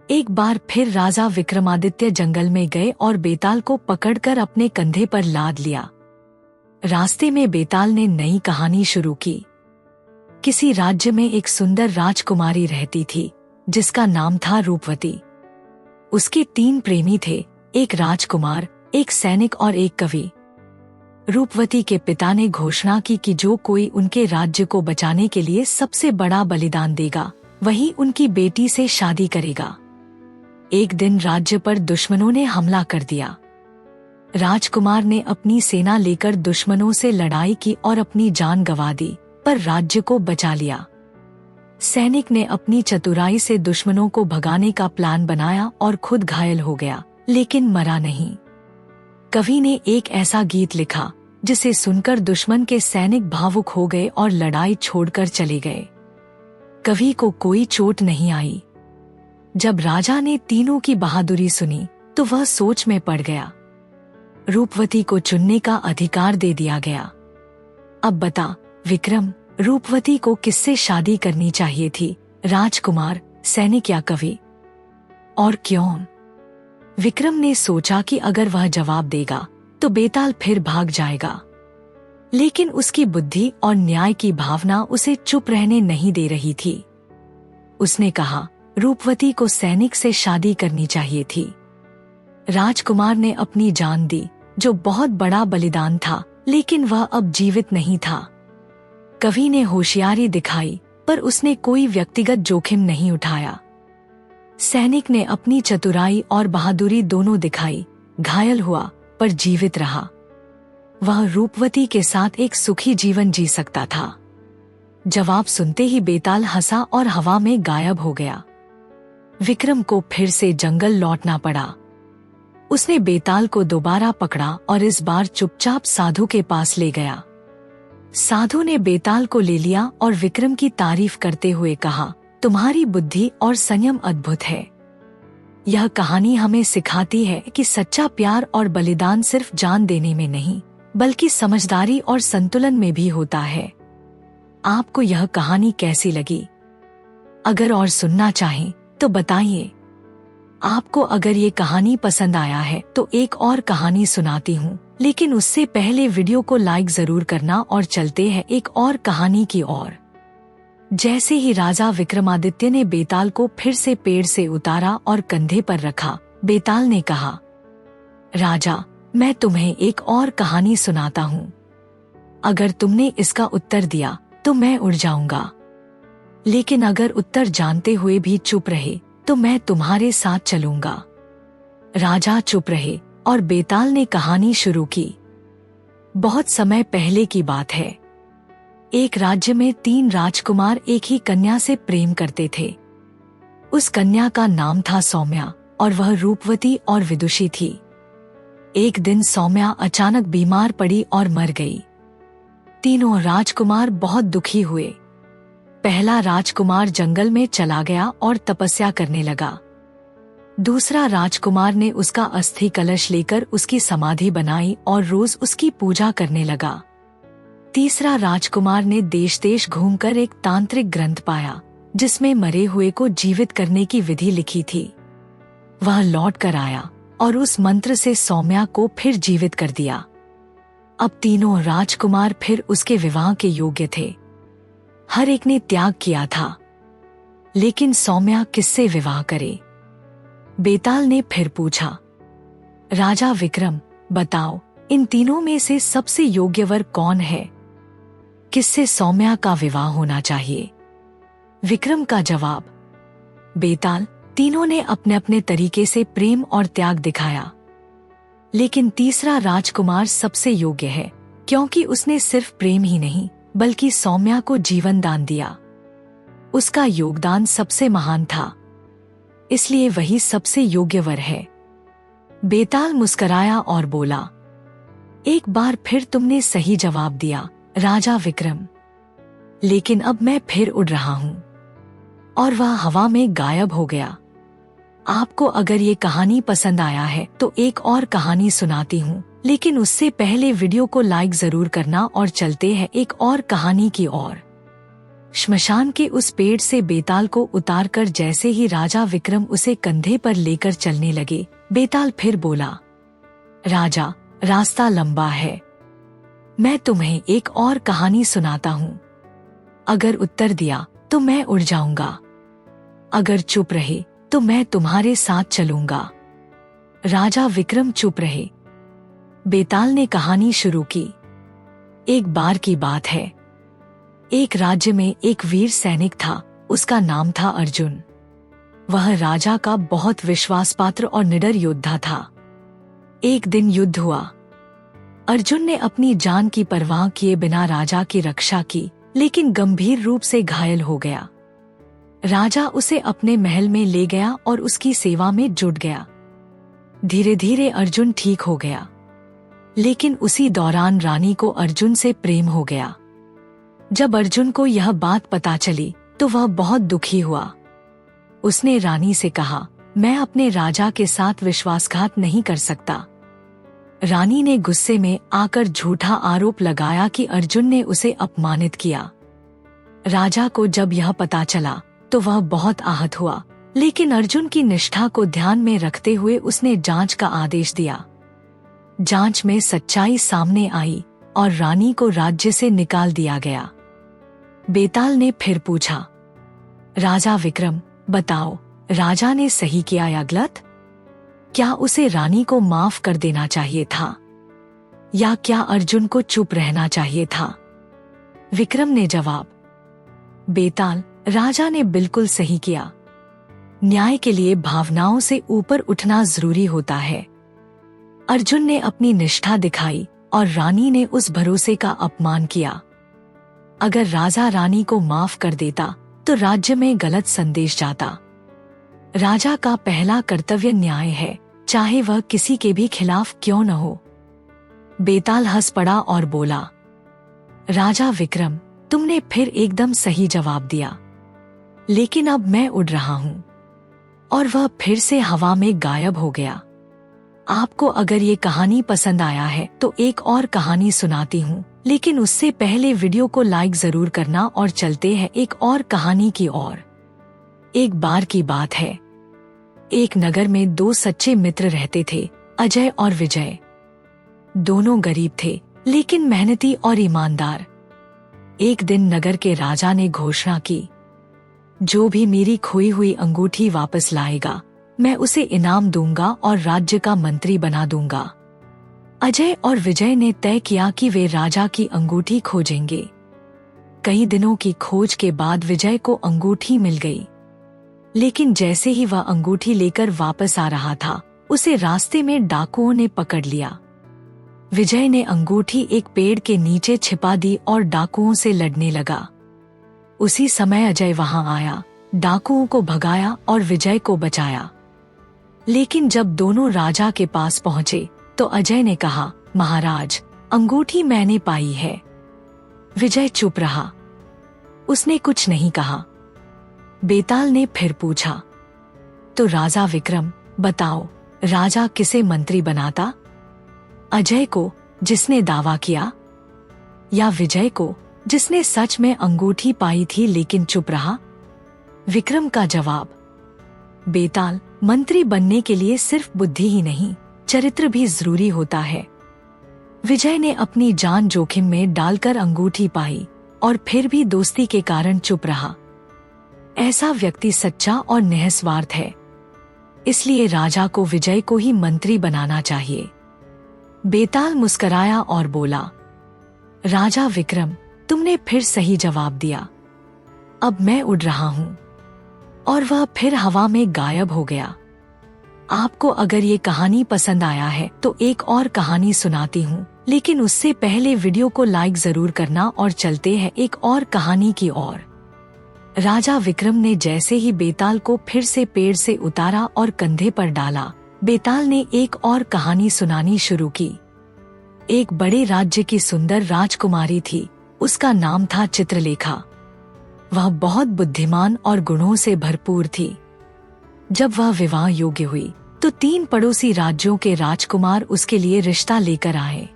एक बार फिर राजा विक्रमादित्य जंगल में गए और बेताल को पकड़कर अपने कंधे पर लाद लिया। रास्ते में बेताल ने नई कहानी शुरू की। किसी राज्य में एक सुंदर राजकुमारी रहती थी जिसका नाम था रूपवती। उसके 3 प्रेमी थे, एक राजकुमार, एक सैनिक और एक कवि। रूपवती के पिता ने घोषणा की कि जो कोई उनके राज्य को बचाने के लिए सबसे बड़ा बलिदान देगा वही उनकी बेटी से शादी करेगा। एक दिन राज्य पर दुश्मनों ने हमला कर दिया। राजकुमार ने अपनी सेना लेकर दुश्मनों से लड़ाई की और अपनी जान गंवा दी, पर राज्य को बचा लिया। सैनिक ने अपनी चतुराई से दुश्मनों को भगाने का प्लान बनाया और खुद घायल हो गया, लेकिन मरा नहीं। कवि ने एक ऐसा गीत लिखा जिसे सुनकर दुश्मन के सैनिक भावुक हो गए और लड़ाई छोड़कर चले गए। कवि को कोई चोट नहीं आई। जब राजा ने तीनों की बहादुरी सुनी तो वह सोच में पड़ गया। रूपवती को चुनने का अधिकार दे दिया गया। अब बता विक्रम, रूपवती को किससे शादी करनी चाहिए थी, राजकुमार, सैनिक या कवि? और क्यों? विक्रम ने सोचा कि अगर वह जवाब देगा तो बेताल फिर भाग जाएगा, लेकिन उसकी बुद्धि और न्याय की भावना उसे चुप रहने नहीं दे रही थी। उसने कहा, रूपवती को सैनिक से शादी करनी चाहिए थी। राजकुमार ने अपनी जान दी, जो बहुत बड़ा बलिदान था, लेकिन वह अब जीवित नहीं था। कवि ने होशियारी दिखाई, पर उसने कोई व्यक्तिगत जोखिम नहीं उठाया। सैनिक ने अपनी चतुराई और बहादुरी दोनों दिखाई, घायल हुआ पर जीवित रहा। वह रूपवती के साथ एक सुखी जीवन जी सकता था। जवाब सुनते ही बेताल हंसा और हवा में गायब हो गया। विक्रम को फिर से जंगल लौटना पड़ा। उसने बेताल को दोबारा पकड़ा और इस बार चुपचाप साधु के पास ले गया। साधु ने बेताल को ले लिया और विक्रम की तारीफ करते हुए कहा, तुम्हारी बुद्धि और संयम अद्भुत है। यह कहानी हमें सिखाती है कि सच्चा प्यार और बलिदान सिर्फ जान देने में नहीं, बल्कि समझदारी और संतुलन में भी होता है। आपको यह कहानी कैसी लगी? अगर और सुनना चाहें तो बताइए। आपको अगर ये कहानी पसंद आया है तो एक और कहानी सुनाती हूँ, लेकिन उससे पहले वीडियो को लाइक जरूर करना और चलते हैं एक और कहानी की ओर। जैसे ही राजा विक्रमादित्य ने बेताल को फिर से पेड़ से उतारा और कंधे पर रखा, बेताल ने कहा, राजा, मैं तुम्हें एक और कहानी सुनाता हूँ। अगर तुमने इसका उत्तर दिया तो मैं उड़ जाऊंगा, लेकिन अगर उत्तर जानते हुए भी चुप रहे तो मैं तुम्हारे साथ चलूंगा। राजा चुप रहे और बेताल ने कहानी शुरू की। बहुत समय पहले की बात है। एक राज्य में 3 राजकुमार एक ही कन्या से प्रेम करते थे। उस कन्या का नाम था सौम्या और वह रूपवती और विदुषी थी। एक दिन सौम्या अचानक बीमार पड़ी और मर गई। तीनों राजकुमार बहुत दुखी हुए। पहला राजकुमार जंगल में चला गया और तपस्या करने लगा। दूसरा राजकुमार ने उसका अस्थि कलश लेकर उसकी समाधि बनाई और रोज उसकी पूजा करने लगा। तीसरा राजकुमार ने देश देश घूमकर एक तांत्रिक ग्रंथ पाया जिसमें मरे हुए को जीवित करने की विधि लिखी थी। वह लौट कर आया और उस मंत्र से सौम्या को फिर जीवित कर दिया। अब तीनों राजकुमार फिर उसके विवाह के योग्य थे। हर एक ने त्याग किया था, लेकिन सौम्या किससे विवाह करे? बेताल ने फिर पूछा, राजा विक्रम, बताओ, इन तीनों में से सबसे योग्य वर कौन है? किससे सौम्या का विवाह होना चाहिए? विक्रम का जवाब, बेताल, तीनों ने अपने अपने तरीके से प्रेम और त्याग दिखाया, लेकिन तीसरा राजकुमार सबसे योग्य है, क्योंकि उसने सिर्फ प्रेम ही नहीं बल्कि सौम्या को जीवन दान दिया। उसका योगदान सबसे महान था, इसलिए वही सबसे योग्य वर है। बेताल मुस्कराया और बोला, एक बार फिर तुमने सही जवाब दिया, राजा विक्रम, लेकिन अब मैं फिर उड़ रहा हूँ। और वह हवा में गायब हो गया। आपको अगर ये कहानी पसंद आया है तो एक और कहानी सुनाती हूँ, लेकिन उससे पहले वीडियो को लाइक जरूर करना और चलते हैं एक और कहानी की ओर। श्मशान के उस पेड़ से बेताल को उतारकर जैसे ही राजा विक्रम उसे कंधे पर लेकर चलने लगे, बेताल फिर बोला, राजा, रास्ता लंबा है, मैं तुम्हें एक और कहानी सुनाता हूँ। अगर उत्तर दिया तो मैं उड़ जाऊंगा, अगर चुप रहे तो मैं तुम्हारे साथ चलूंगा। राजा विक्रम चुप रहे। बेताल ने कहानी शुरू की। एक बार की बात है, एक राज्य में एक वीर सैनिक था, उसका नाम था अर्जुन। वह राजा का बहुत विश्वासपात्र और निडर योद्धा था। एक दिन युद्ध हुआ। अर्जुन ने अपनी जान की परवाह किए बिना राजा की रक्षा की, लेकिन गंभीर रूप से घायल हो गया। राजा उसे अपने महल में ले गया और उसकी सेवा में जुट गया। धीरे धीरे अर्जुन ठीक हो गया, लेकिन उसी दौरान रानी को अर्जुन से प्रेम हो गया। जब अर्जुन को यह बात पता चली तो वह बहुत दुखी हुआ। उसने रानी से कहा, मैं अपने राजा के साथ विश्वासघात नहीं कर सकता। रानी ने गुस्से में आकर झूठा आरोप लगाया कि अर्जुन ने उसे अपमानित किया। राजा को जब यह पता चला तो वह बहुत आहत हुआ, लेकिन अर्जुन की निष्ठा को ध्यान में रखते हुए उसने जांच का आदेश दिया। जांच में सच्चाई सामने आई और रानी को राज्य से निकाल दिया गया। बेताल ने फिर पूछा, राजा विक्रम, बताओ, राजा ने सही किया या गलत? क्या उसे रानी को माफ कर देना चाहिए था, या क्या अर्जुन को चुप रहना चाहिए था? विक्रम ने जवाब, बेताल, राजा ने बिल्कुल सही किया। न्याय के लिए भावनाओं से ऊपर उठना जरूरी होता है। अर्जुन ने अपनी निष्ठा दिखाई और रानी ने उस भरोसे का अपमान किया। अगर राजा रानी को माफ कर देता तो राज्य में गलत संदेश जाता। राजा का पहला कर्तव्य न्याय है, चाहे वह किसी के भी खिलाफ क्यों न हो। बेताल हंस पड़ा और बोला, राजा विक्रम, तुमने फिर एकदम सही जवाब दिया, लेकिन अब मैं उड़ रहा हूँ। और वह फिर से हवा में गायब हो गया। आपको अगर ये कहानी पसंद आया है तो एक और कहानी सुनाती हूँ, लेकिन उससे पहले वीडियो को लाइक जरूर करना और चलते हैं एक और कहानी की ओर। एक बार की बात है, एक नगर में दो सच्चे मित्र रहते थे, अजय और विजय। दोनों गरीब थे, लेकिन मेहनती और ईमानदार। एक दिन नगर के राजा ने घोषणा की, जो भी मेरी खोई हुई अंगूठी वापस लाएगा, मैं उसे इनाम दूंगा और राज्य का मंत्री बना दूंगा। अजय और विजय ने तय किया कि वे राजा की अंगूठी खोजेंगे। कई दिनों की खोज के बाद विजय को अंगूठी मिल गई, लेकिन जैसे ही वह अंगूठी लेकर वापस आ रहा था, उसे रास्ते में डाकुओं ने पकड़ लिया। विजय ने अंगूठी एक पेड़ के नीचे छिपा दी और डाकुओं से लड़ने लगा। उसी समय अजय वहां आया, डाकुओं को भगाया और विजय को बचाया। लेकिन जब दोनों राजा के पास पहुंचे तो अजय ने कहा, महाराज, अंगूठी मैंने पाई है। विजय चुप रहा, उसने कुछ नहीं कहा। बेताल ने फिर पूछा, तो राजा विक्रम, बताओ, राजा किसे मंत्री बनाता? अजय को, जिसने दावा किया, या विजय को, जिसने सच में अंगूठी पाई थी लेकिन चुप रहा? विक्रम का जवाब, बेताल, मंत्री बनने के लिए सिर्फ बुद्धि ही नहीं, चरित्र भी जरूरी होता है। विजय ने अपनी जान जोखिम में डालकर अंगूठी पाई और फिर भी दोस्ती के कारण चुप रहा। ऐसा व्यक्ति सच्चा और निस्वार्थ है। इसलिए राजा को विजय को ही मंत्री बनाना चाहिए। बेताल मुस्कराया और बोला, राजा विक्रम, तुमने फिर सही जवाब दिया। अब मैं उड़ रहा हूँ। और वह फिर हवा में गायब हो गया। आपको अगर ये कहानी पसंद आया है तो एक और कहानी सुनाती हूँ, लेकिन उससे पहले वीडियो को लाइक जरूर करना और चलते हैं एक और कहानी की ओर। राजा विक्रम ने जैसे ही बेताल को फिर से पेड़ से उतारा और कंधे पर डाला, बेताल ने एक और कहानी सुनानी शुरू की। एक बड़े राज्य की सुंदर राजकुमारी थी, उसका नाम था चित्रलेखा। वह बहुत बुद्धिमान और गुणों से भरपूर थी। जब वह विवाह योग्य हुई तो 3 पड़ोसी राज्यों के राजकुमार उसके लिए रिश्ता लेकर आए।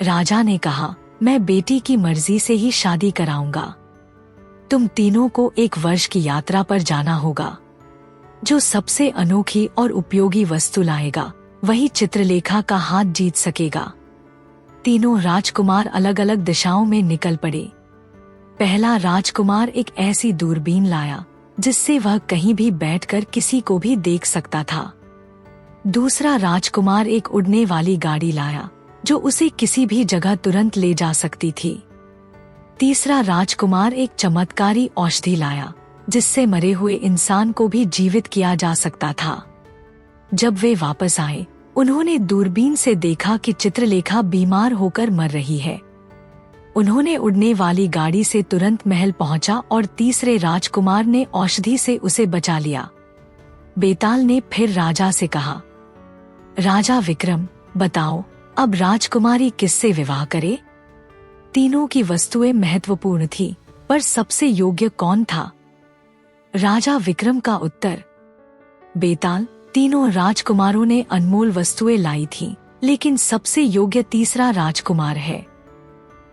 राजा ने कहा, मैं बेटी की मर्जी से ही शादी कराऊंगा। तुम तीनों को एक वर्ष की यात्रा पर जाना होगा। जो सबसे अनोखी और उपयोगी वस्तु लाएगा वही चित्रलेखा का हाथ जीत सकेगा। तीनों राजकुमार अलग अलग दिशाओं में निकल पड़े। पहला राजकुमार एक ऐसी दूरबीन लाया जिससे वह कहीं भी बैठकर किसी को भी देख सकता था। दूसरा राजकुमार एक उड़ने वाली गाड़ी लाया जो उसे किसी भी जगह तुरंत ले जा सकती थी। तीसरा राजकुमार एक चमत्कारी औषधि लाया जिससे मरे हुए इंसान को भी जीवित किया जा सकता था। जब वे वापस आए उन्होंने दूरबीन से देखा कि चित्रलेखा बीमार होकर मर रही है। उन्होंने उड़ने वाली गाड़ी से तुरंत महल पहुंचा और तीसरे राजकुमार ने औषधि से उसे बचा लिया। बेताल ने फिर राजा से कहा, राजा विक्रम, बताओ अब राजकुमारी किससे विवाह करे? तीनों की वस्तुएं महत्वपूर्ण थी, पर सबसे योग्य कौन था? राजा विक्रम का उत्तर, बेताल, तीनों राजकुमारों ने अनमोल वस्तुएं लाई थीं, लेकिन सबसे योग्य तीसरा राजकुमार है।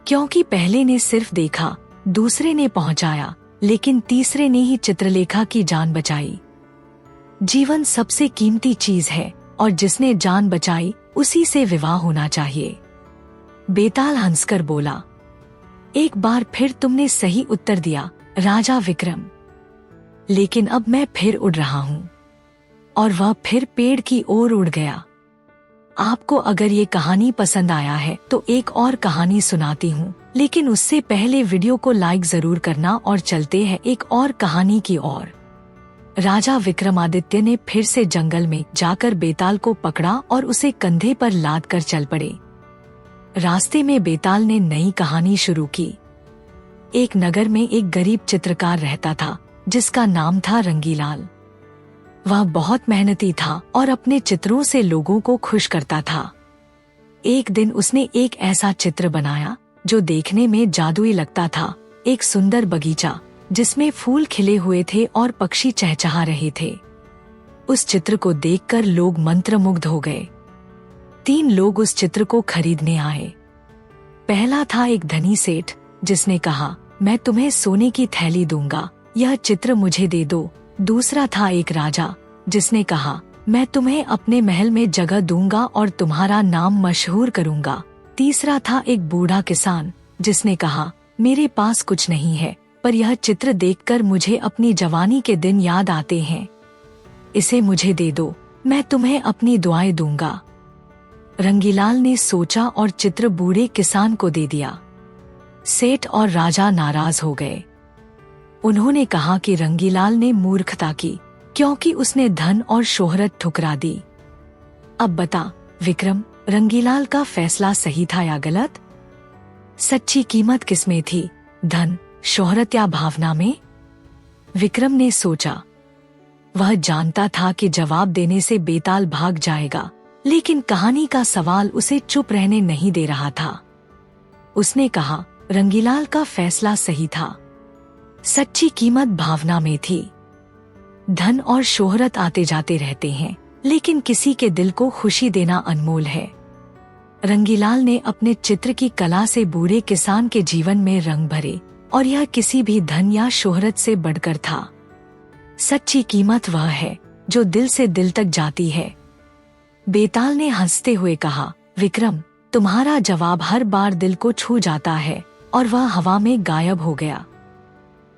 क्योंकि पहले ने सिर्फ देखा, दूसरे ने पहुंचाया, लेकिन तीसरे ने ही चित्रलेखा की जान बचाई। जीवन सबसे कीमती चीज है और जिसने जान बचाई उसी से विवाह होना चाहिए। बेताल हंसकर बोला, एक बार फिर तुमने सही उत्तर दिया राजा विक्रम, लेकिन अब मैं फिर उड़ रहा हूँ। और वह फिर पेड़ की ओर उड़ गया। आपको अगर ये कहानी पसंद आया है तो एक और कहानी सुनाती हूँ, लेकिन उससे पहले वीडियो को लाइक जरूर करना और चलते हैं एक और कहानी की ओर। राजा विक्रमादित्य ने फिर से जंगल में जाकर बेताल को पकड़ा और उसे कंधे पर लाद कर चल पड़े। रास्ते में बेताल ने नई कहानी शुरू की। एक नगर में एक गरीब चित्रकार रहता था जिसका नाम था रंगीलाल। वह बहुत मेहनती था और अपने चित्रों से लोगों को खुश करता था। एक दिन उसने एक ऐसा चित्र बनाया जो देखने में जादुई लगता था। एक सुंदर बगीचा जिसमें फूल खिले हुए थे और पक्षी चहचहा रहे थे। उस चित्र को देखकर लोग मंत्रमुग्ध हो गए। 3 लोग उस चित्र को खरीदने आए। पहला था एक धनी सेठ जिसने कहा, मैं तुम्हें सोने की थैली दूंगा, यह चित्र मुझे दे दो। दूसरा था एक राजा जिसने कहा, मैं तुम्हें अपने महल में जगह दूंगा और तुम्हारा नाम मशहूर करूंगा। तीसरा था एक बूढ़ा किसान जिसने कहा, मेरे पास कुछ नहीं है, पर यह चित्र देखकर मुझे अपनी जवानी के दिन याद आते हैं। इसे मुझे दे दो, मैं तुम्हें अपनी दुआएं दूंगा। रंगीलाल ने सोचा और चित्र बूढ़े किसान को दे दिया। सेठ और राजा नाराज हो गए। उन्होंने कहा कि रंगीलाल ने मूर्खता की क्योंकि उसने धन और शोहरत ठुकरा दी। अब बता विक्रम, रंगीलाल का फैसला सही था या गलत? सच्ची कीमत किसमें थी, धन, शोहरत या भावना में? विक्रम ने सोचा। वह जानता था कि जवाब देने से बेताल भाग जाएगा, लेकिन कहानी का सवाल उसे चुप रहने नहीं दे रहा था। उसने कहा, रंगीलाल का फैसला सही था। सच्ची कीमत भावना में थी। धन और शोहरत आते जाते रहते हैं, लेकिन किसी के दिल को खुशी देना अनमोल है। रंगीलाल ने अपने चित्र की कला से बूढ़े किसान के जीवन में रंग भरे और यह किसी भी धन या शोहरत से बढ़कर था। सच्ची कीमत वह है जो दिल से दिल तक जाती है। बेताल ने हंसते हुए कहा, विक्रम, तुम्हारा जवाब हर बार दिल को छू जाता है। और वह हवा में गायब हो गया।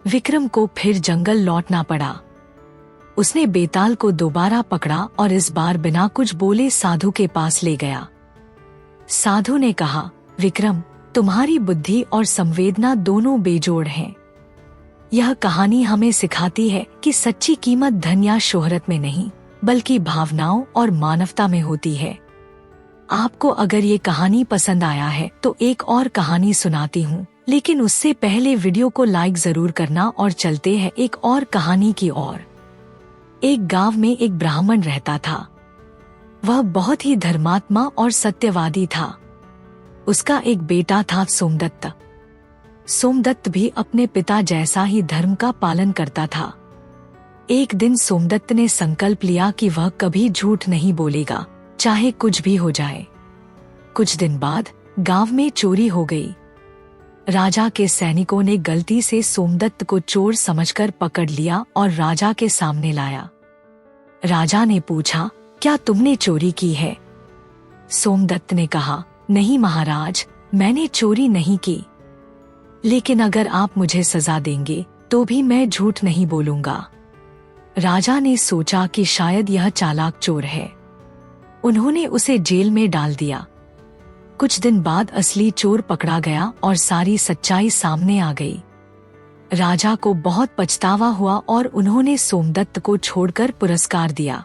विक्रम को फिर जंगल लौटना पड़ा। उसने बेताल को दोबारा पकड़ा और इस बार बिना कुछ बोले साधु के पास ले गया। साधु ने कहा, विक्रम, तुम्हारी बुद्धि और संवेदना दोनों बेजोड़ हैं। यह कहानी हमें सिखाती है कि सच्ची कीमत धन या शोहरत में नहीं, बल्कि भावनाओं और मानवता में होती है। आपको अगर ये कहानी पसंद आया है तो एक और कहानी सुनाती हूँ, लेकिन उससे पहले वीडियो को लाइक जरूर करना और चलते हैं एक और कहानी की ओर। एक गांव में एक ब्राह्मण रहता था। वह बहुत ही धर्मात्मा और सत्यवादी था। उसका एक बेटा था सोमदत्त। सोमदत्त भी अपने पिता जैसा ही धर्म का पालन करता था। एक दिन सोमदत्त ने संकल्प लिया कि वह कभी झूठ नहीं बोलेगा, चाहे कुछ भी हो जाए। कुछ दिन बाद गांव में चोरी हो गई। राजा के सैनिकों ने गलती से सोमदत्त को चोर समझकर पकड़ लिया और राजा के सामने लाया। राजा ने पूछा, क्या तुमने चोरी की है? सोमदत्त ने कहा, नहीं महाराज, मैंने चोरी नहीं की। लेकिन अगर आप मुझे सजा देंगे तो भी मैं झूठ नहीं बोलूंगा। राजा ने सोचा कि शायद यह चालाक चोर है। उन्होंने उसे जेल में डाल दिया। कुछ दिन बाद असली चोर पकड़ा गया और सारी सच्चाई सामने आ गई। राजा को बहुत पछतावा हुआ और उन्होंने सोमदत्त को छोड़कर पुरस्कार दिया।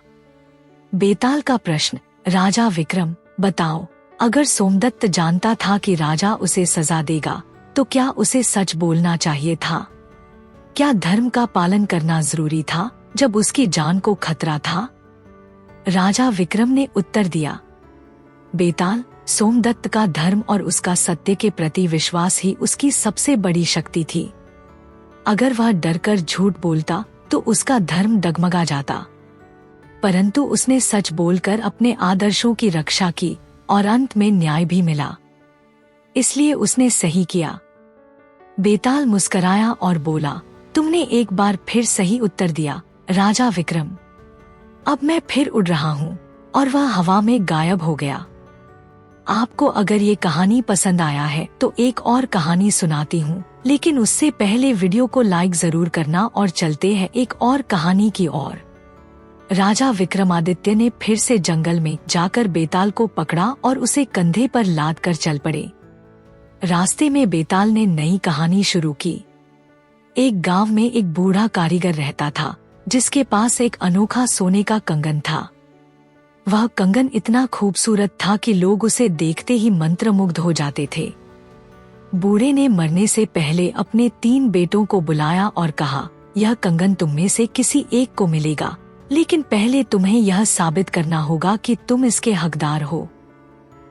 बेताल का प्रश्न, राजा विक्रम, बताओ, अगर सोमदत्त जानता था कि राजा उसे सजा देगा तो क्या उसे सच बोलना चाहिए था? क्या धर्म का पालन करना जरूरी था जब उसकी जान को खतरा था? राजा विक्रम ने उत्तर दिया, बेताल, सोमदत्त का धर्म और उसका सत्य के प्रति विश्वास ही उसकी सबसे बड़ी शक्ति थी। अगर वह डरकर झूठ बोलता तो उसका धर्म डगमगा जाता, परंतु उसने सच बोलकर अपने आदर्शों की रक्षा की और अंत में न्याय भी मिला। इसलिए उसने सही किया। बेताल मुस्कराया और बोला, तुमने एक बार फिर सही उत्तर दिया राजा विक्रम। अब मैं फिर उड़ रहा हूँ। और वह हवा में गायब हो गया। आपको अगर ये कहानी पसंद आया है तो एक और कहानी सुनाती हूँ, लेकिन उससे पहले वीडियो को लाइक जरूर करना और चलते हैं एक और कहानी की ओर। राजा विक्रमादित्य ने फिर से जंगल में जाकर बेताल को पकड़ा और उसे कंधे पर लाद कर चल पड़े। रास्ते में बेताल ने नई कहानी शुरू की। एक गांव में एक बूढ़ा कारीगर रहता था जिसके पास एक अनोखा सोने का कंगन था। वह कंगन इतना खूबसूरत था कि लोग उसे देखते ही मंत्रमुग्ध हो जाते थे। बूढ़े ने मरने से पहले अपने 3 बेटों को बुलाया और कहा, यह कंगन तुम में से किसी एक को मिलेगा, लेकिन पहले तुम्हें यह साबित करना होगा कि तुम इसके हकदार हो।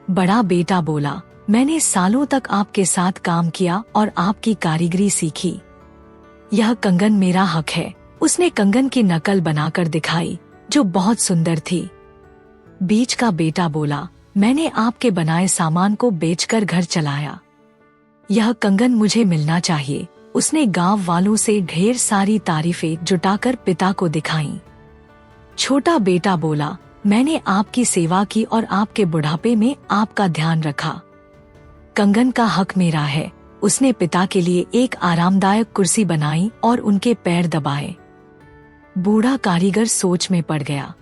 बड़ा बेटा बोला, मैंने सालों तक आपके साथ काम किया और आपकी कारीगरी सीखी। यह कंगन मेरा हक है। उसने कंगन की नकल बनाकर दिखाई जो बहुत सुंदर थी। बीच का बेटा बोला, मैंने आपके बनाए सामान को बेचकर घर चलाया। यह कंगन मुझे मिलना चाहिए। उसने गांव वालों से ढेर सारी तारीफें जुटाकर पिता को दिखाईं। छोटा बेटा बोला, मैंने आपकी सेवा की और आपके बुढ़ापे में आपका ध्यान रखा। कंगन का हक मेरा है। उसने पिता के लिए एक आरामदायक कुर्सी बनाई और उनके पैर दबाए। बूढ़ा कारीगर सोच में पड़ गया।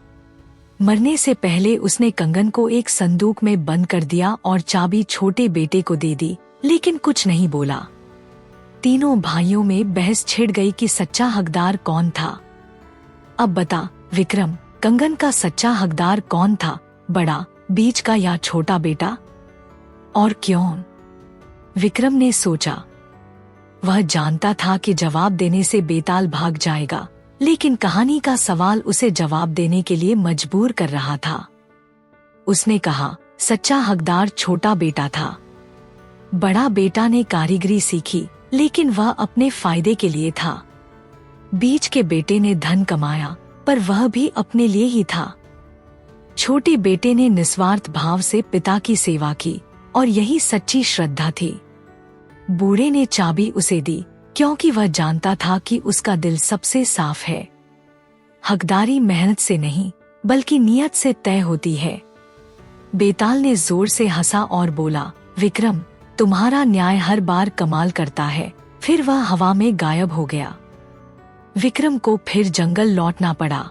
मरने से पहले उसने कंगन को एक संदूक में बंद कर दिया और चाबी छोटे बेटे को दे दी, लेकिन कुछ नहीं बोला। तीनों भाइयों में बहस छिड़ गई कि सच्चा हकदार कौन था। अब बता विक्रम, कंगन का सच्चा हकदार कौन था, बड़ा, बीच का या छोटा बेटा? और क्यों? विक्रम ने सोचा। वह जानता था कि जवाब देने से बेताल भाग जाएगा, लेकिन कहानी का सवाल उसे जवाब देने के लिए मजबूर कर रहा था। उसने कहा, सच्चा हकदार छोटा बेटा था। बड़ा बेटा ने कारीगरी सीखी, लेकिन वह अपने फायदे के लिए था। बीच के बेटे ने धन कमाया, पर वह भी अपने लिए ही था। छोटे बेटे ने निस्वार्थ भाव से पिता की सेवा की और यही सच्ची श्रद्धा थी। बूढ़े ने चाबी उसे दी क्योंकि वह जानता था कि उसका दिल सबसे साफ है। हकदारी मेहनत से नहीं बल्कि नियत से तय होती है। बेताल ने जोर से हंसा और बोला, विक्रम, तुम्हारा न्याय हर बार कमाल करता है। फिर वह हवा में गायब हो गया। विक्रम को फिर जंगल लौटना पड़ा।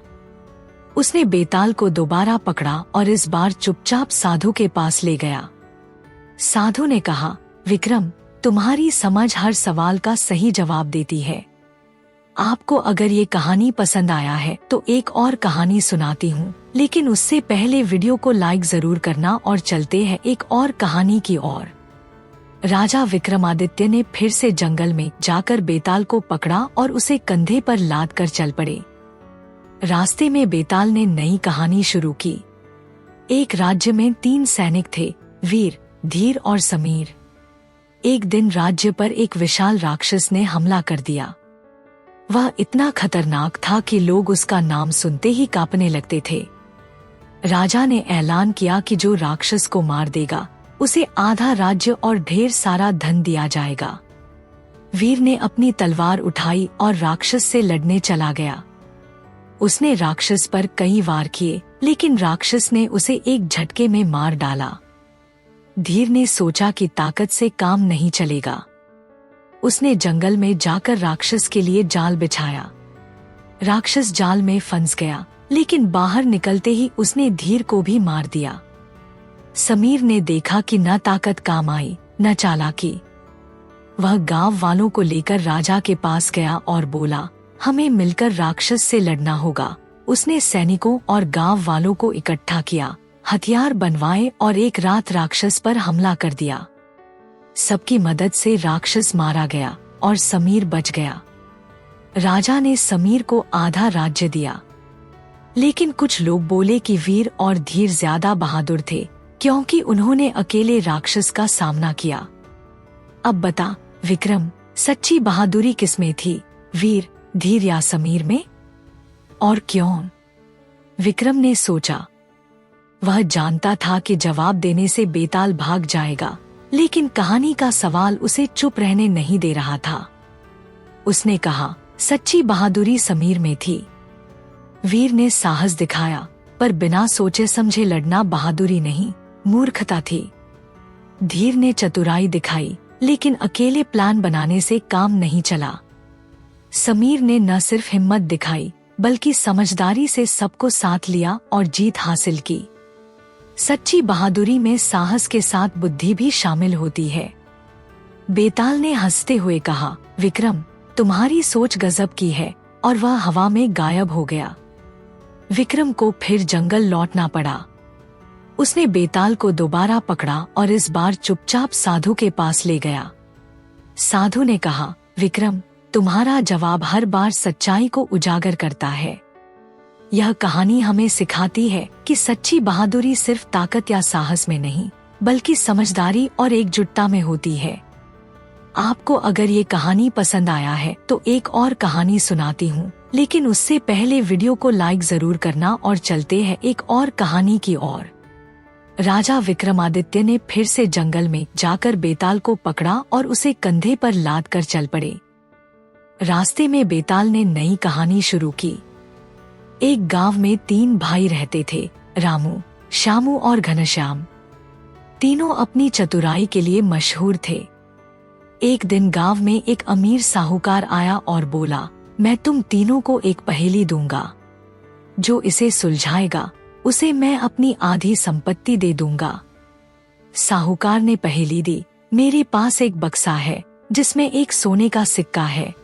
उसने बेताल को दोबारा पकड़ा और इस बार चुपचाप साधु के पास ले गया। साधु ने कहा, विक्रम, तुम्हारी समझ हर सवाल का सही जवाब देती है। आपको अगर ये कहानी पसंद आया है तो एक और कहानी सुनाती हूँ, लेकिन उससे पहले वीडियो को लाइक जरूर करना और चलते हैं एक और कहानी की ओर। राजा विक्रमादित्य ने फिर से जंगल में जाकर बेताल को पकड़ा और उसे कंधे पर लाद कर चल पड़े। रास्ते में बेताल ने नई कहानी शुरू की। एक राज्य में 3 सैनिक थे, वीर, धीर और समीर। एक दिन राज्य पर एक विशाल राक्षस ने हमला कर दिया। वह इतना खतरनाक था कि लोग उसका नाम सुनते ही कांपने लगते थे। राजा ने ऐलान किया कि जो राक्षस को मार देगा उसे आधा राज्य और ढेर सारा धन दिया जाएगा। वीर ने अपनी तलवार उठाई और राक्षस से लड़ने चला गया। उसने राक्षस पर कई वार किए, लेकिन राक्षस ने उसे एक झटके में मार डाला। धीर ने सोचा कि ताकत से काम नहीं चलेगा। उसने जंगल में जाकर राक्षस के लिए जाल बिछाया। राक्षस जाल में फंस गया, लेकिन बाहर निकलते ही उसने धीर को भी मार दिया। समीर ने देखा कि न ताकत काम आई न चालाकी। वह गांव वालों को लेकर राजा के पास गया और बोला, हमें मिलकर राक्षस से लड़ना होगा। उसने सैनिकों और गांव वालों को इकट्ठा किया, हथियार बनवाए और एक रात राक्षस पर हमला कर दिया। सबकी मदद से राक्षस मारा गया और समीर बच गया। राजा ने समीर को आधा राज्य दिया, लेकिन कुछ लोग बोले कि वीर और धीर ज्यादा बहादुर थे, क्योंकि उन्होंने अकेले राक्षस का सामना किया। अब बता विक्रम, सच्ची बहादुरी किसमें थी, वीर, धीर या समीर में? और क्यों? विक्रम ने सोचा। वह जानता था कि जवाब देने से बेताल भाग जाएगा, लेकिन कहानी का सवाल उसे चुप रहने नहीं दे रहा था। उसने कहा, सच्ची बहादुरी समीर में थी। वीर ने साहस दिखाया, पर बिना सोचे समझे लड़ना बहादुरी नहीं, मूर्खता थी। धीर ने चतुराई दिखाई, लेकिन अकेले प्लान बनाने से काम नहीं चला। समीर ने न सिर्फ हिम्मत दिखाई, बल्कि समझदारी से सबको साथ लिया और जीत हासिल की। सच्ची बहादुरी में साहस के साथ बुद्धि भी शामिल होती है। बेताल ने हंसते हुए कहा, विक्रम, तुम्हारी सोच गजब की है, और वह हवा में गायब हो गया। विक्रम को फिर जंगल लौटना पड़ा। उसने बेताल को दोबारा पकड़ा और इस बार चुपचाप साधु के पास ले गया। साधु ने कहा, विक्रम, तुम्हारा जवाब हर बार सच्चाई को उजागर करता है। यह कहानी हमें सिखाती है कि सच्ची बहादुरी सिर्फ ताकत या साहस में नहीं, बल्कि समझदारी और एकजुटता में होती है। आपको अगर ये कहानी पसंद आया है तो एक और कहानी सुनाती हूँ, लेकिन उससे पहले वीडियो को लाइक जरूर करना और चलते हैं एक और कहानी की ओर। राजा विक्रमादित्य ने फिर से जंगल में जाकर बेताल को पकड़ा और उसे कंधे पर लाद कर चल पड़े। रास्ते में बेताल ने नई कहानी शुरू की। एक गांव में 3 भाई रहते थे, रामू, श्यामू और घनश्याम। तीनों अपनी चतुराई के लिए मशहूर थे। एक दिन गांव में एक अमीर साहूकार आया और बोला, मैं तुम तीनों को एक पहेली दूंगा। जो इसे सुलझाएगा उसे मैं अपनी आधी संपत्ति दे दूंगा। साहूकार ने पहेली दी, मेरे पास एक बक्सा है जिसमें एक सोने का सिक्का है।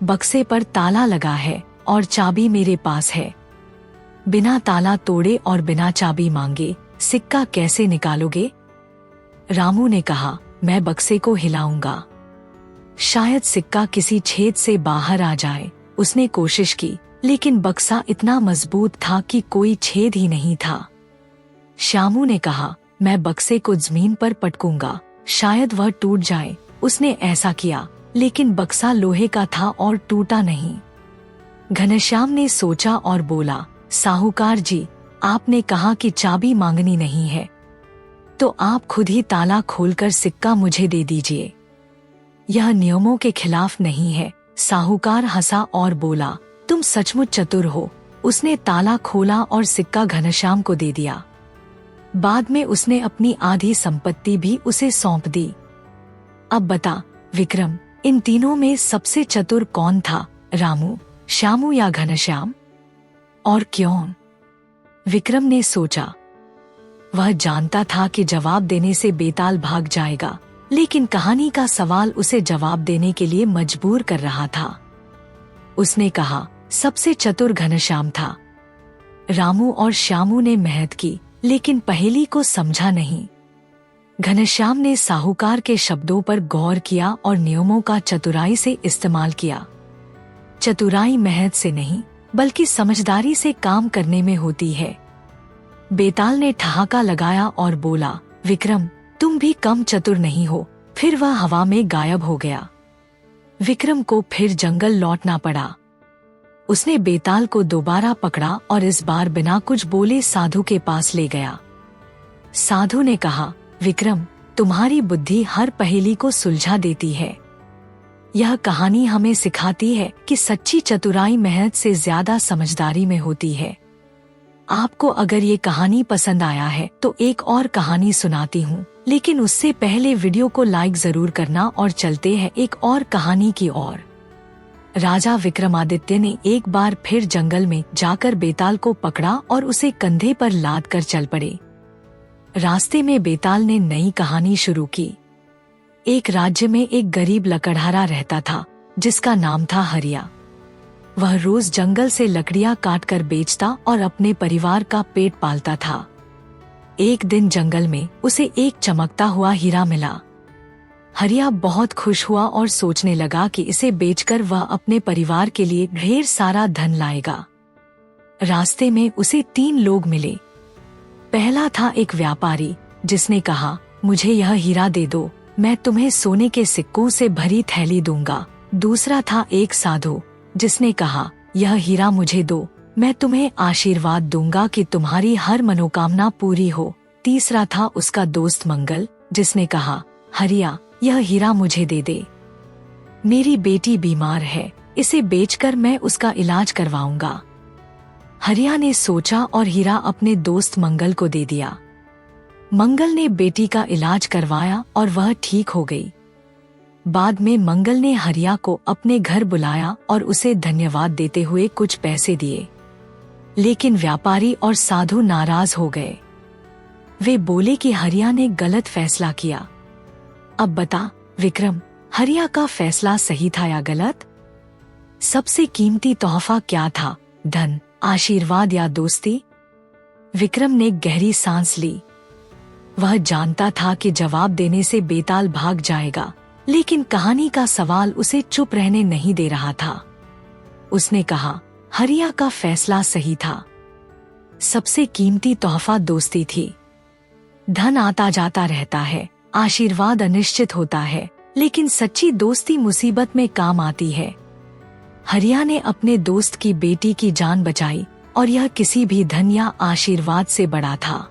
बक्से पर ताला लगा है और चाबी मेरे पास है। बिना ताला तोड़े और बिना चाबी मांगे सिक्का कैसे निकालोगे? रामू ने कहा, मैं बक्से को हिलाऊंगा, शायद सिक्का किसी छेद से बाहर आ जाए। उसने कोशिश की, लेकिन बक्सा इतना मजबूत था कि कोई छेद ही नहीं था। श्यामू ने कहा, मैं बक्से को जमीन पर पटकूंगा, शायद वह टूट जाए। उसने ऐसा किया, लेकिन बक्सा लोहे का था और टूटा नहीं। घनश्याम ने सोचा और बोला, साहूकार जी, आपने कहा कि चाबी मांगनी नहीं है, तो आप खुद ही ताला खोलकर सिक्का मुझे दे दीजिए। यह नियमों के खिलाफ नहीं है। साहूकार हंसा और बोला, तुम सचमुच चतुर हो। उसने ताला खोला और सिक्का घनश्याम को दे दिया। बाद में उसने अपनी आधी संपत्ति भी उसे सौंप दी। अब बता विक्रम, इन तीनों में सबसे चतुर कौन था, रामू, श्यामू या घनश्याम? और क्यों? विक्रम ने सोचा। वह जानता था कि जवाब देने से बेताल भाग जाएगा, लेकिन कहानी का सवाल उसे जवाब देने के लिए मजबूर कर रहा था। उसने कहा, सबसे चतुर घनश्याम था। रामू और श्यामू ने मेहनत की, लेकिन पहेली को समझा नहीं। घनश्याम ने साहूकार के शब्दों पर गौर किया और नियमों का चतुराई से इस्तेमाल किया। चतुराई मेहनत से नहीं, बल्कि समझदारी से काम करने में होती है। बेताल ने ठहाका लगाया और बोला, विक्रम, तुम भी कम चतुर नहीं हो। फिर वह हवा में गायब हो गया। विक्रम को फिर जंगल लौटना पड़ा। उसने बेताल को दोबारा पकड़ा और इस बार बिना कुछ बोले साधु के पास ले गया। साधु ने कहा, विक्रम, तुम्हारी बुद्धि हर पहेली को सुलझा देती है। यह कहानी हमें सिखाती है कि सच्ची चतुराई मेहनत से ज्यादा समझदारी में होती है। आपको अगर ये कहानी पसंद आया है तो एक और कहानी सुनाती हूँ, लेकिन उससे पहले वीडियो को लाइक जरूर करना और चलते हैं एक और कहानी की ओर। राजा विक्रमादित्य ने एक बार फिर जंगल में जाकर बेताल को पकड़ा और उसे कंधे पर लाद कर चल पड़े। रास्ते में बेताल ने नई कहानी शुरू की। एक राज्य में एक गरीब लकड़हारा रहता था जिसका नाम था हरिया। वह रोज जंगल से लकड़ियां काट कर बेचता और अपने परिवार का पेट पालता था। एक दिन जंगल में उसे एक चमकता हुआ हीरा मिला। हरिया बहुत खुश हुआ और सोचने लगा कि इसे बेचकर वह अपने परिवार के लिए ढेर सारा धन लाएगा। रास्ते में उसे 3 लोग मिले। पहला था एक व्यापारी जिसने कहा, मुझे यह हीरा दे दो, मैं तुम्हें सोने के सिक्कों से भरी थैली दूंगा। दूसरा था एक साधु जिसने कहा, यह हीरा मुझे दो, मैं तुम्हें आशीर्वाद दूंगा कि तुम्हारी हर मनोकामना पूरी हो। तीसरा था उसका दोस्त मंगल जिसने कहा, हरिया यह हीरा मुझे दे दे, मेरी बेटी बीमार है, इसे बेचकर मैं उसका इलाज करवाऊंगा। हरिया ने सोचा और हीरा अपने दोस्त मंगल को दे दिया। मंगल ने बेटी का इलाज करवाया और वह ठीक हो गई। बाद में मंगल ने हरिया को अपने घर बुलाया और उसे धन्यवाद देते हुए कुछ पैसे दिए, लेकिन व्यापारी और साधु नाराज हो गए। वे बोले कि हरिया ने गलत फैसला किया। अब बता विक्रम, हरिया का फैसला सही था या गलत? सबसे कीमती तोहफा क्या था, धन, आशीर्वाद या दोस्ती? विक्रम ने गहरी सांस ली। वह जानता था कि जवाब देने से बेताल भाग जाएगा, लेकिन कहानी का सवाल उसे चुप रहने नहीं दे रहा था। उसने कहा, हरिया का फैसला सही था। सबसे कीमती तोहफा दोस्ती थी। धन आता जाता रहता है, आशीर्वाद अनिश्चित होता है, लेकिन सच्ची दोस्ती मुसीबत में काम आती है। हरिया ने अपने दोस्त की बेटी की जान बचाई और यह किसी भी धन या आशीर्वाद से बड़ा था।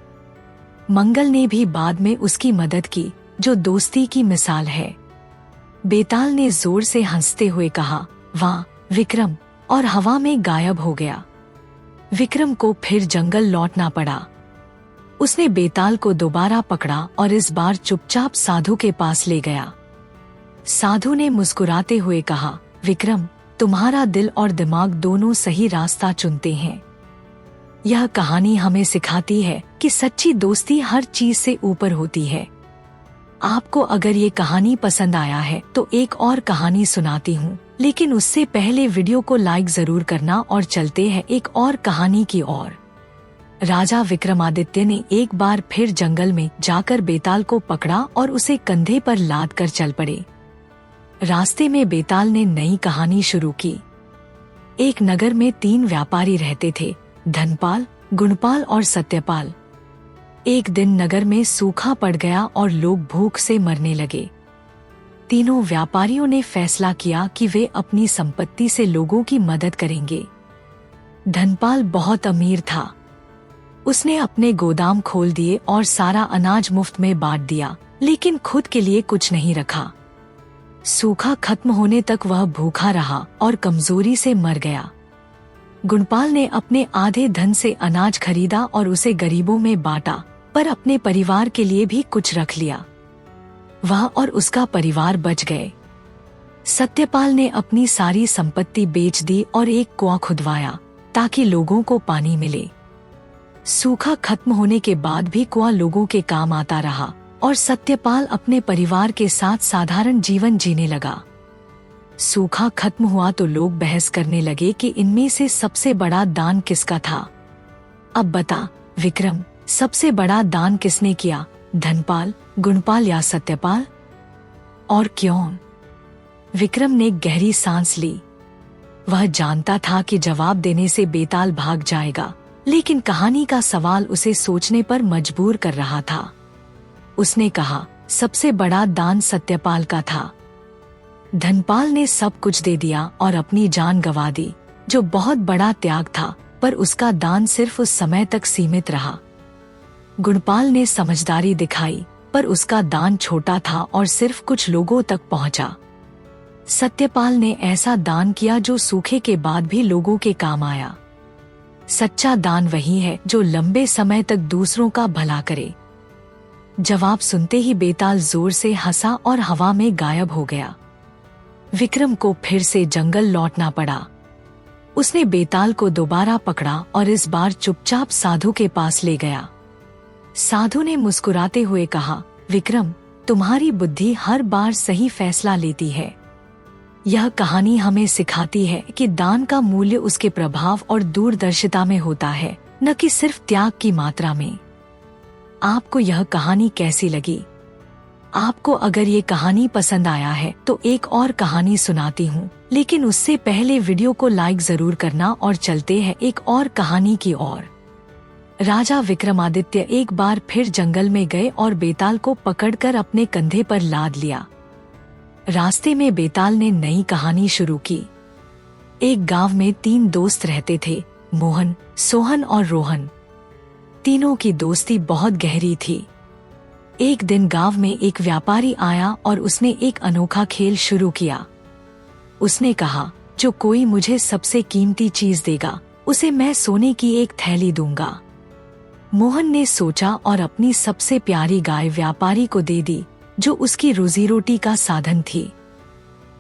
मंगल ने भी बाद में उसकी मदद की, जो दोस्ती की मिसाल है। बेताल ने जोर से हंसते हुए कहा, वाह विक्रम, और हवा में गायब हो गया। विक्रम को फिर जंगल लौटना पड़ा। उसने बेताल को दोबारा पकड़ा और इस बार चुपचाप साधु के पास ले गया। साधु ने मुस्कुराते हुए कहा, विक्रम, तुम्हारा दिल और दिमाग दोनों सही रास्ता चुनते हैं। यह कहानी हमें सिखाती है कि सच्ची दोस्ती हर चीज से ऊपर होती है। आपको अगर ये कहानी पसंद आया है तो एक और कहानी सुनाती हूँ, लेकिन उससे पहले वीडियो को लाइक जरूर करना और चलते हैं एक और कहानी की ओर। राजा विक्रमादित्य ने एक बार फिर जंगल में जाकर बेताल को पकड़ा और उसे कंधे पर लाद कर चल पड़े। रास्ते में बेताल ने नई कहानी शुरू की। एक नगर में 3 व्यापारी रहते थे, धनपाल, गुणपाल और सत्यपाल। एक दिन नगर में सूखा पड़ गया और लोग भूख से मरने लगे। तीनों व्यापारियों ने फैसला किया कि वे अपनी संपत्ति से लोगों की मदद करेंगे। धनपाल बहुत अमीर था। उसने अपने गोदाम खोल दिए और सारा अनाज मुफ्त में बांट दिया, लेकिन खुद के लिए कुछ नहीं रखा। सूखा खत्म होने तक वह भूखा रहा और कमजोरी से मर गया। गुणपाल ने अपने आधे धन से अनाज खरीदा और उसे गरीबों में बांटा, पर अपने परिवार के लिए भी कुछ रख लिया। वह और उसका परिवार बच गए। सत्यपाल ने अपनी सारी संपत्ति बेच दी और एक कुआं खुदवाया ताकि लोगों को पानी मिले। सूखा खत्म होने के बाद भी कुआं लोगों के काम आता रहा और सत्यपाल अपने परिवार के साथ साधारण जीवन जीने लगा। सूखा खत्म हुआ तो लोग बहस करने लगे कि इनमें से सबसे बड़ा दान किसका था। अब बता विक्रम, सबसे बड़ा दान किसने किया, धनपाल, गुणपाल या सत्यपाल? और क्यों? विक्रम ने गहरी सांस ली। वह जानता था कि जवाब देने से बेताल भाग जाएगा, लेकिन कहानी का सवाल उसे सोचने पर मजबूर कर रहा था। उसने कहा, सबसे बड़ा दान सत्यपाल का था। धनपाल ने सब कुछ दे दिया और अपनी जान गंवा दी, जो बहुत बड़ा त्याग था, पर उसका दान सिर्फ उस समय तक सीमित रहा। गुणपाल ने समझदारी दिखाई, पर उसका दान छोटा था और सिर्फ कुछ लोगों तक पहुंचा। सत्यपाल ने ऐसा दान किया जो सूखे के बाद भी लोगों के काम आया। सच्चा दान वही है जो लंबे समय तक दूसरों का भला करे। जवाब सुनते ही बेताल जोर से हंसा और हवा में गायब हो गया। विक्रम को फिर से जंगल लौटना पड़ा। उसने बेताल को दोबारा पकड़ा और इस बार चुपचाप साधु के पास ले गया। साधु ने मुस्कुराते हुए कहा, विक्रम, तुम्हारी बुद्धि हर बार सही फैसला लेती है। यह कहानी हमें सिखाती है कि दान का मूल्य उसके प्रभाव और दूरदर्शिता में होता है, न कि सिर्फ त्याग की मात्रा में। आपको यह कहानी कैसी लगी? आपको अगर ये कहानी पसंद आया है तो एक और कहानी सुनाती हूँ, लेकिन उससे पहले वीडियो को लाइक जरूर करना और चलते हैं एक और कहानी की ओर। राजा विक्रमादित्य एक बार फिर जंगल में गए और बेताल को पकड़कर अपने कंधे पर लाद लिया। रास्ते में बेताल ने नई कहानी शुरू की। एक गांव में 3 दोस्त रहते थे, मोहन, सोहन और रोहन। तीनों की दोस्ती बहुत गहरी थी। एक दिन गांव में एक व्यापारी आया और उसने एक अनोखा खेल शुरू किया। उसने कहा, जो कोई मुझे सबसे कीमती चीज देगा, उसे मैं सोने की एक थैली दूंगा। मोहन ने सोचा और अपनी सबसे प्यारी गाय व्यापारी को दे दी, जो उसकी रोजी रोटी का साधन थी।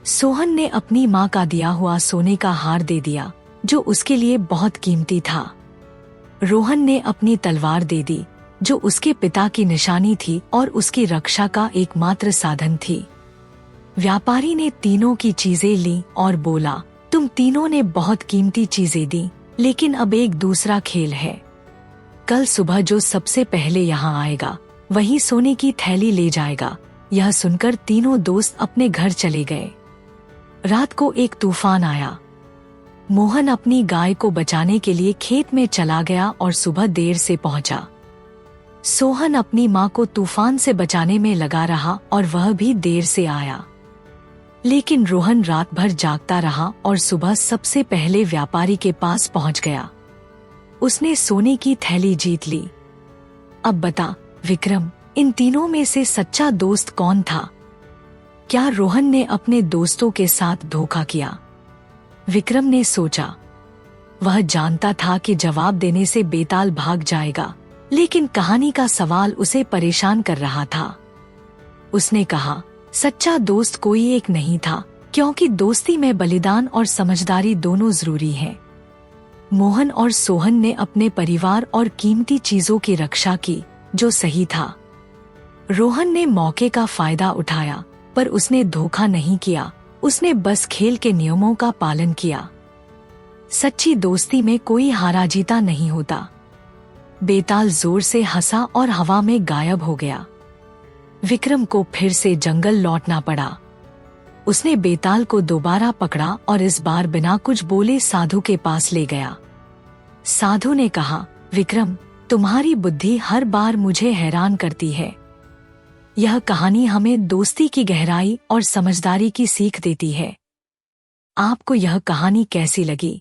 सोहन ने अपनी माँ का दिया हुआ सोने का हार दे दिया, जो उसके लिए बहुत कीमती था। रोहन ने अपनी तलवार दे दी, जो उसके पिता की निशानी थी और उसकी रक्षा का एकमात्र साधन थी। व्यापारी ने तीनों की चीजें ली और बोला, तुम तीनों ने बहुत कीमती चीजें दी, लेकिन अब एक दूसरा खेल है। कल सुबह जो सबसे पहले यहाँ आएगा, वही सोने की थैली ले जाएगा। यह सुनकर तीनों दोस्त अपने घर चले गए। रात को एक तूफान आया। मोहन अपनी गाय को बचाने के लिए खेत में चला गया और सुबह देर से पहुंचा। सोहन अपनी माँ को तूफान से बचाने में लगा रहा और वह भी देर से आया। लेकिन रोहन रात भर जागता रहा और सुबह सबसे पहले व्यापारी के पास पहुंच गया। उसने सोने की थैली जीत ली। अब बता विक्रम, इन तीनों में से सच्चा दोस्त कौन था? क्या रोहन ने अपने दोस्तों के साथ धोखा किया? विक्रम ने सोचा। वह जानता था कि जवाब देने से बेताल भाग जाएगा, लेकिन कहानी का सवाल उसे परेशान कर रहा था। उसने कहा, सच्चा दोस्त कोई एक नहीं था, क्योंकि दोस्ती में बलिदान और समझदारी दोनों जरूरी हैं। मोहन और सोहन ने अपने परिवार और कीमती चीजों की रक्षा की, जो सही था। रोहन ने मौके का फायदा उठाया, पर उसने धोखा नहीं किया। उसने बस खेल के नियमों का पालन किया। सच्ची दोस्ती में कोई हारा जीता नहीं होता। बेताल जोर से हंसा और हवा में गायब हो गया। विक्रम को फिर से जंगल लौटना पड़ा। उसने बेताल को दोबारा पकड़ा और इस बार बिना कुछ बोले साधु के पास ले गया। साधु ने कहा, विक्रम, तुम्हारी बुद्धि हर बार मुझे हैरान करती है। यह कहानी हमें दोस्ती की गहराई और समझदारी की सीख देती है। आपको यह कहानी कैसी लगी?